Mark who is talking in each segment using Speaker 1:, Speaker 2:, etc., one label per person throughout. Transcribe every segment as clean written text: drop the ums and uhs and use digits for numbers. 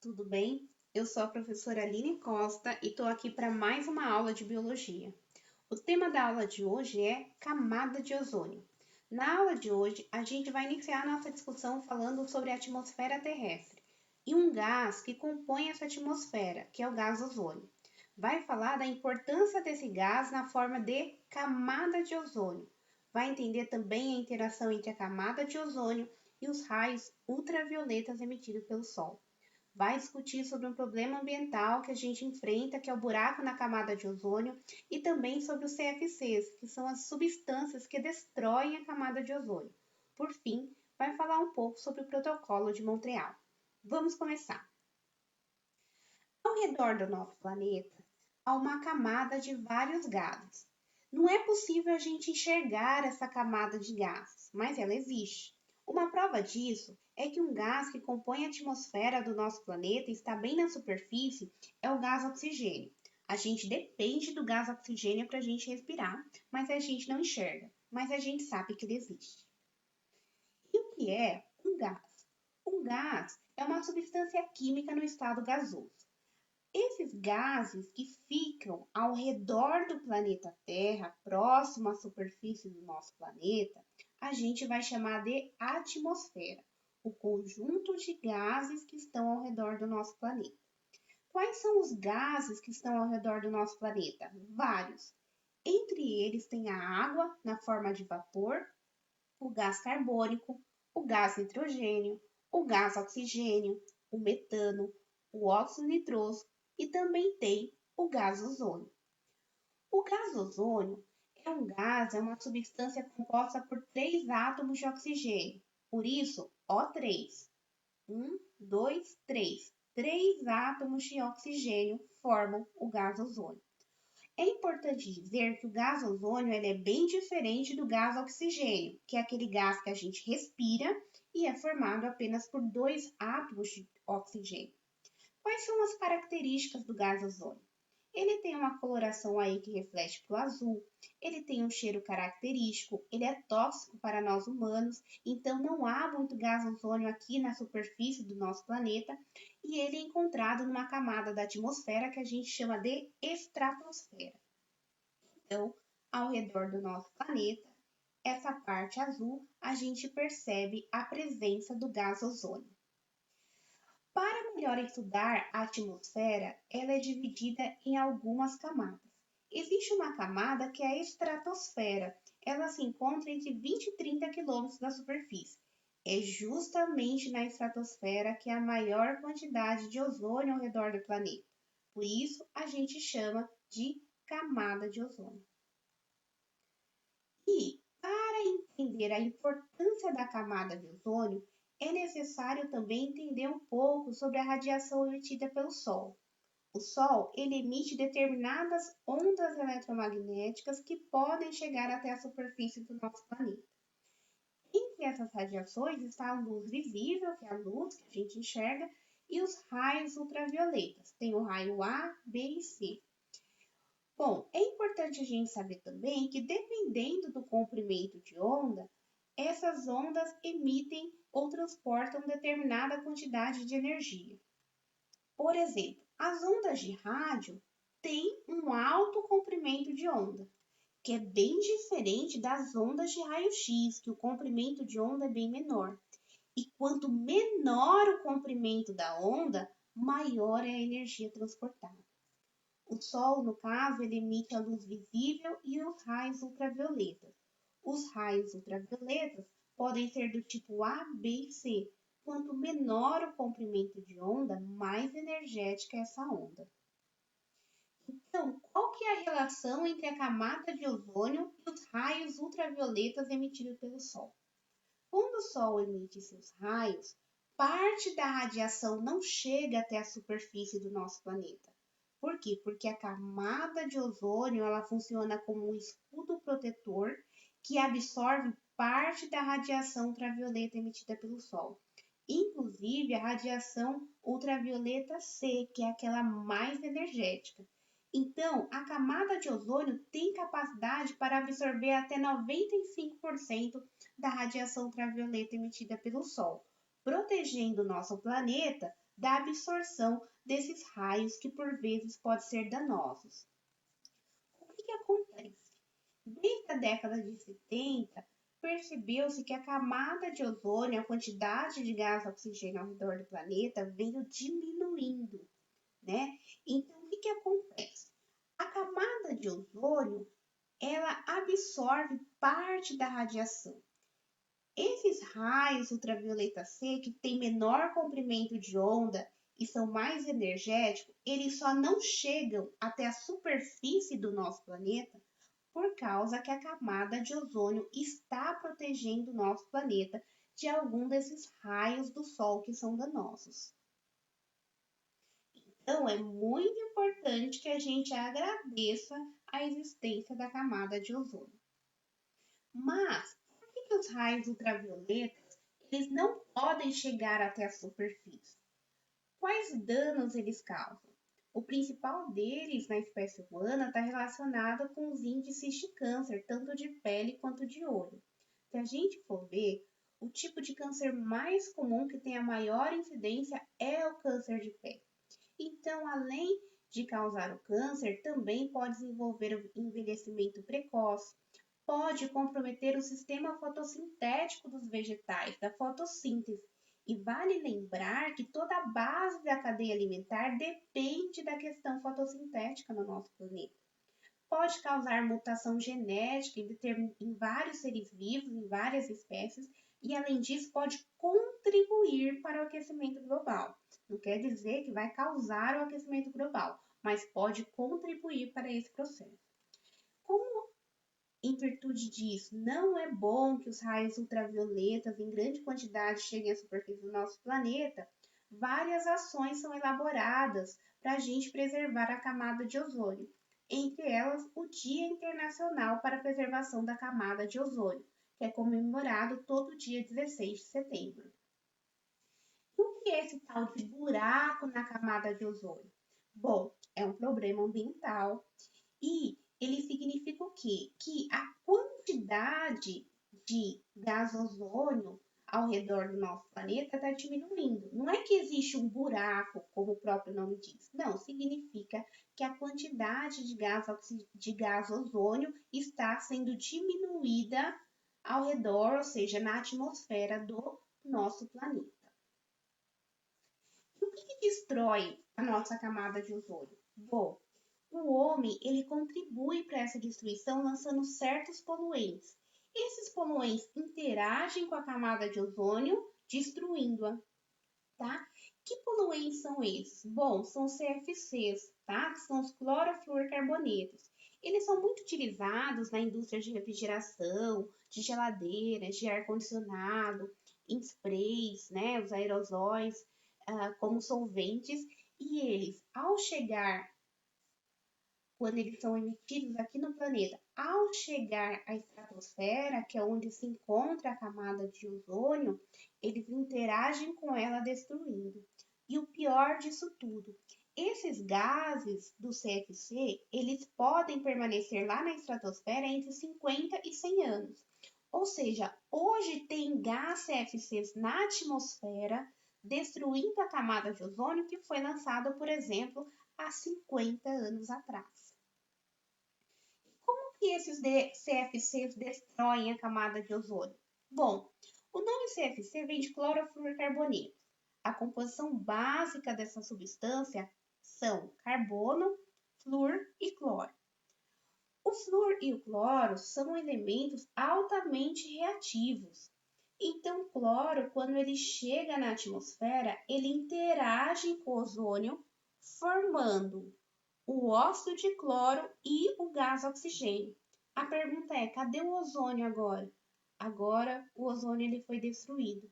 Speaker 1: tudo bem? Eu sou a professora Aline Costa e estou aqui para mais uma aula de biologia. O tema da aula de hoje é camada de ozônio. Na aula de hoje, a gente vai iniciar nossa discussão falando sobre a atmosfera terrestre e um gás que compõe essa atmosfera, que é o gás ozônio. Vai falar da importância desse gás na forma de camada de ozônio. Vai entender também a interação entre a camada de ozônio e os raios ultravioletas emitidos pelo Sol. Vai discutir sobre um problema ambiental que a gente enfrenta, que é o buraco na camada de ozônio, e também sobre os CFCs, que são as substâncias que destroem a camada de ozônio. Por fim, vai falar um pouco sobre o Protocolo de Montreal. Vamos começar. Ao redor do nosso planeta, há uma camada de vários gases. Não é possível a gente enxergar essa camada de gases, mas ela existe. Uma prova disso é que um gás que compõe a atmosfera do nosso planeta e está bem na superfície é o gás oxigênio. A gente depende do gás oxigênio para a gente respirar, mas a gente não enxerga, mas a gente sabe que ele existe. E o que é um gás? Um gás é uma substância química no estado gasoso. Esses gases que ficam ao redor do planeta Terra, próximo à superfície do nosso planeta, a gente vai chamar de atmosfera, o conjunto de gases que estão ao redor do nosso planeta. Quais são os gases que estão ao redor do nosso planeta? Vários. Entre eles tem a água na forma de vapor, o gás carbônico, o gás nitrogênio, o gás oxigênio, o metano, o óxido nitroso e também tem o gás ozônio. O gás ozônio é uma substância composta por três átomos de oxigênio, por isso O3. Dois, três. Três átomos de oxigênio formam o gás ozônio. É importante dizer que o gás ozônio é bem diferente do gás oxigênio, que é aquele gás que a gente respira e é formado apenas por dois átomos de oxigênio. Quais são as características do gás ozônio? Ele tem uma coloração aí que reflete para o azul, ele tem um cheiro característico, ele é tóxico para nós humanos, então não há muito gás ozônio aqui na superfície do nosso planeta, e ele é encontrado numa camada da atmosfera que a gente chama de estratosfera. Então, ao redor do nosso planeta, essa parte azul, a gente percebe a presença do gás ozônio. Para melhor estudar a atmosfera, ela é dividida em algumas camadas. Existe uma camada que é a estratosfera. Ela se encontra entre 20 e 30 quilômetros da superfície. É justamente na estratosfera que há a maior quantidade de ozônio ao redor do planeta. Por isso, a gente chama de camada de ozônio. E, para entender a importância da camada de ozônio, é necessário também entender um pouco sobre a radiação emitida pelo Sol. O Sol ele emite determinadas ondas eletromagnéticas que podem chegar até a superfície do nosso planeta. Entre essas radiações está a luz visível, que é a luz que a gente enxerga, e os raios ultravioletas. Tem o raio A, B e C. Bom, é importante a gente saber também que dependendo do comprimento de onda, essas ondas emitem ou transportam determinada quantidade de energia. Por exemplo, as ondas de rádio têm um alto comprimento de onda, que é bem diferente das ondas de raio-x, que o comprimento de onda é bem menor. E quanto menor o comprimento da onda, maior é a energia transportada. O Sol, no caso, ele emite a luz visível e os raios ultravioletas. Os raios ultravioletas podem ser do tipo A, B e C. Quanto menor o comprimento de onda, mais energética é essa onda. Então, qual que é a relação entre a camada de ozônio e os raios ultravioletas emitidos pelo Sol? Quando o Sol emite seus raios, parte da radiação não chega até a superfície do nosso planeta. Por quê? Porque a camada de ozônio ela funciona como um escudo protetor que absorve parte da radiação ultravioleta emitida pelo Sol, inclusive a radiação ultravioleta C, que é aquela mais energética. Então, a camada de ozônio tem capacidade para absorver até 95% da radiação ultravioleta emitida pelo Sol, protegendo o nosso planeta da absorção desses raios que por vezes podem ser danosos. O que acontece? Desde a década de 70, percebeu-se que a camada de ozônio, a quantidade de gás oxigênio ao redor do planeta veio diminuindo, né? Então, o que acontece? A camada de ozônio, ela absorve parte da radiação. Esses raios ultravioleta C, que têm menor comprimento de onda e são mais energéticos, eles só não chegam até a superfície do nosso planeta por causa que a camada de ozônio está protegendo o nosso planeta de algum desses raios do Sol que são danosos. Então, é muito importante que a gente agradeça a existência da camada de ozônio. Mas, por que os raios ultravioletas eles não podem chegar até a superfície? Quais danos eles causam? O principal deles na espécie humana está relacionado com os índices de câncer, tanto de pele quanto de olho. Se a gente for ver, o tipo de câncer mais comum que tem a maior incidência é o câncer de pele. Então, além de causar o câncer, também pode desenvolver o envelhecimento precoce, pode comprometer o sistema fotossintético dos vegetais, da fotossíntese. E vale lembrar que toda a base da cadeia alimentar depende da questão fotossintética no nosso planeta. Pode causar mutação genética em vários seres vivos, em várias espécies, e além disso pode contribuir para o aquecimento global. Não quer dizer que vai causar o aquecimento global, mas pode contribuir para esse processo. Como em virtude disso, não é bom que os raios ultravioletas em grande quantidade cheguem à superfície do nosso planeta, várias ações são elaboradas para a gente preservar a camada de ozônio. Entre elas, o Dia Internacional para a Preservação da Camada de Ozônio, que é comemorado todo dia 16 de setembro. E o que é esse tal de buraco na camada de ozônio? Bom, é um problema ambiental e ele significa o quê? Que a quantidade de gás ozônio ao redor do nosso planeta está diminuindo. Não é que existe um buraco, como o próprio nome diz. Não, significa que a quantidade de gás ozônio está sendo diminuída ao redor, ou seja, na atmosfera do nosso planeta. E o que destrói a nossa camada de ozônio? Bom, o homem ele contribui para essa destruição lançando certos poluentes. Esses poluentes interagem com a camada de ozônio, destruindo-a, tá? Que poluentes são esses? Bom, são os CFCs, tá? Que são os clorofluorcarbonetos. Eles são muito utilizados na indústria de refrigeração, de geladeiras, de ar-condicionado, em sprays, né? Os aerosóis, como solventes. E eles, ao chegar quando eles são emitidos aqui no planeta, ao chegar à estratosfera, que é onde se encontra a camada de ozônio, eles interagem com ela destruindo. E o pior disso tudo, esses gases do CFC, eles podem permanecer lá na estratosfera entre 50 e 100 anos. Ou seja, hoje tem gás CFCs na atmosfera, destruindo a camada de ozônio que foi lançada, por exemplo, há 50 anos atrás. Como que esses CFCs destroem a camada de ozônio? Bom, o nome CFC vem de clorofluorcarboneto. A composição básica dessa substância são carbono, flúor e cloro. O flúor e o cloro são elementos altamente reativos. Então, o cloro, quando ele chega na atmosfera, ele interage com o ozônio, formando o óxido de cloro e o gás oxigênio. A pergunta é, cadê o ozônio agora? Agora o ozônio ele foi destruído.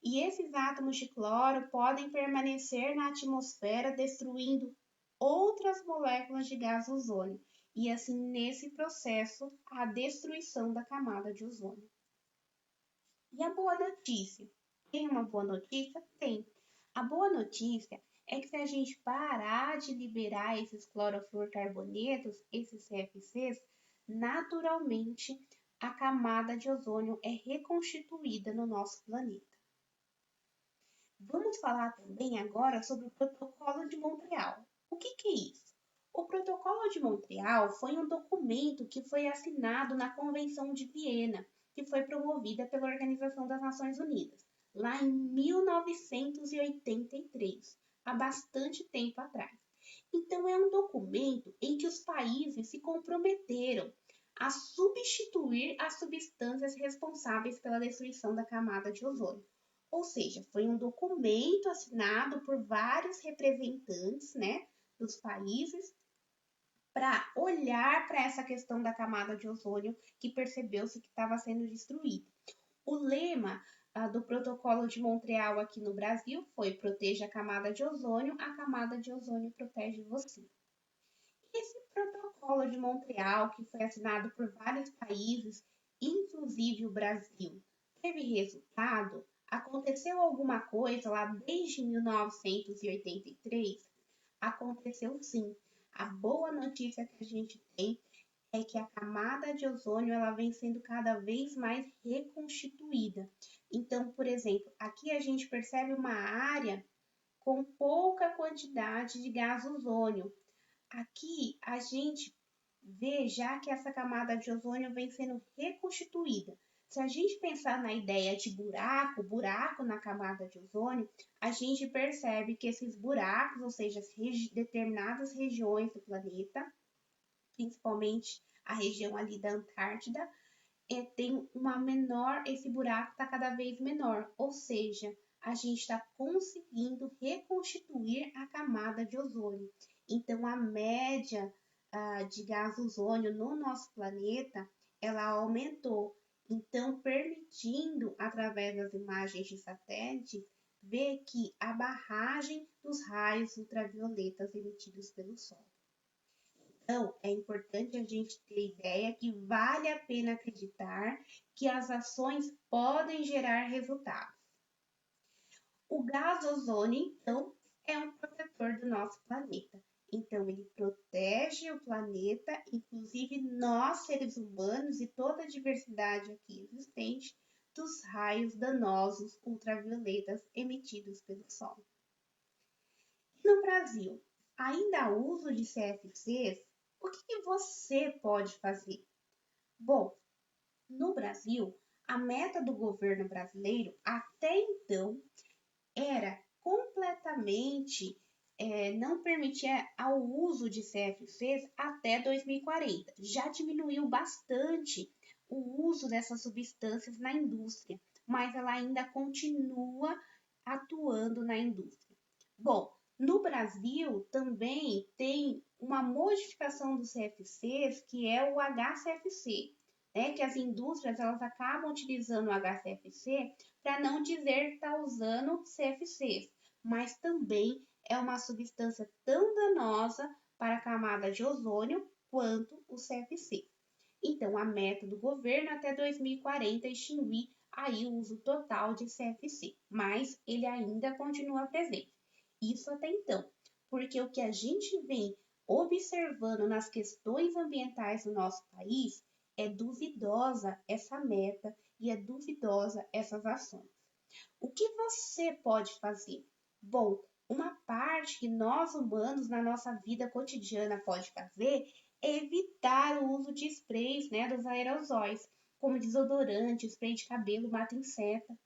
Speaker 1: E esses átomos de cloro podem permanecer na atmosfera destruindo outras moléculas de gás ozônio. E assim, nesse processo, a destruição da camada de ozônio. E a boa notícia? Tem uma boa notícia? Tem. A boa notícia é que se a gente parar de liberar esses clorofluorcarbonetos, esses CFCs, naturalmente a camada de ozônio é reconstituída no nosso planeta. Vamos falar também agora sobre o Protocolo de Montreal. O que é isso? O Protocolo de Montreal foi um documento que foi assinado na Convenção de Viena, que foi promovida pela Organização das Nações Unidas, lá em 1983, há bastante tempo atrás. Então, é um documento em que os países se comprometeram a substituir as substâncias responsáveis pela destruição da camada de ozônio. Ou seja, foi um documento assinado por vários representantes, né, dos países para olhar para essa questão da camada de ozônio que percebeu-se que estava sendo destruída. O lema do Protocolo de Montreal aqui no Brasil foi: proteja a camada de ozônio, a camada de ozônio protege você. Esse Protocolo de Montreal, que foi assinado por vários países, inclusive o Brasil, teve resultado? Aconteceu alguma coisa lá desde 1983? Aconteceu sim. A boa notícia que a gente tem é que a camada de ozônio ela vem sendo cada vez mais reconstituída. Então, por exemplo, aqui a gente percebe uma área com pouca quantidade de gás ozônio. Aqui a gente vê já que essa camada de ozônio vem sendo reconstituída. Se a gente pensar na ideia de buraco na camada de ozônio, a gente percebe que esses buracos, ou seja, determinadas regiões do planeta, principalmente a região ali da Antártida, tem uma menor, esse buraco está cada vez menor, ou seja, a gente está conseguindo reconstituir a camada de ozônio. Então, a média de gás ozônio no nosso planeta, ela aumentou. Então, permitindo, através das imagens de satélite, ver que a barragem dos raios ultravioletas emitidos pelo Sol. Então, é importante a gente ter ideia que vale a pena acreditar que as ações podem gerar resultados. O gás ozônio, então, é um protetor do nosso planeta. Então, ele protege o planeta, inclusive nós, seres humanos, e toda a diversidade aqui existente, dos raios danosos ultravioletas emitidos pelo Sol. No Brasil, ainda há uso de CFCs? O que você pode fazer? Bom, no Brasil, a meta do governo brasileiro até então era completamente não permitir ao uso de CFCs até 2040. Já diminuiu bastante o uso dessas substâncias na indústria, mas ela ainda continua atuando na indústria. Bom, no Brasil também tem uma modificação dos CFCs, que é o HCFC, né? Que as indústrias elas acabam utilizando o HCFC para não dizer que está usando CFCs, mas também é uma substância tão danosa para a camada de ozônio quanto o CFC. Então, a meta do governo até 2040 é extinguir aí o uso total de CFC, mas ele ainda continua presente. Isso até então, porque o que a gente vem observando nas questões ambientais do nosso país é duvidosa essa meta e é duvidosa essas ações. O que você pode fazer? Bom, uma parte que nós humanos na nossa vida cotidiana pode fazer é evitar o uso de sprays, né, dos aerosóis, como desodorante, spray de cabelo, mata inseto.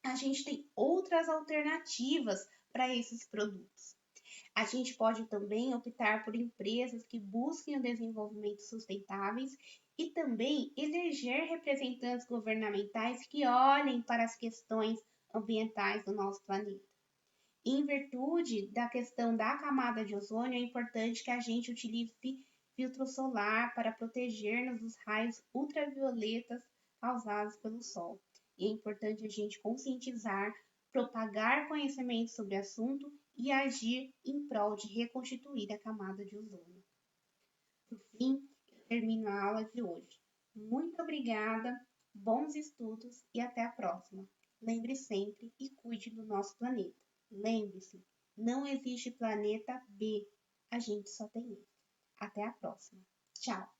Speaker 1: A gente tem outras alternativas para esses produtos. A gente pode também optar por empresas que busquem o desenvolvimento sustentáveis e também eleger representantes governamentais que olhem para as questões ambientais do nosso planeta. Em virtude da questão da camada de ozônio, é importante que a gente utilize filtro solar para proteger-nos dos raios ultravioletas causados pelo Sol. E é importante a gente conscientizar, propagar conhecimento sobre o assunto e agir em prol de reconstituir a camada de ozônio. Por fim, eu termino a aula de hoje. Muito obrigada, bons estudos e até a próxima. Lembre sempre e cuide do nosso planeta. Lembre-se, não existe planeta B, a gente só tem esse. Até a próxima. Tchau!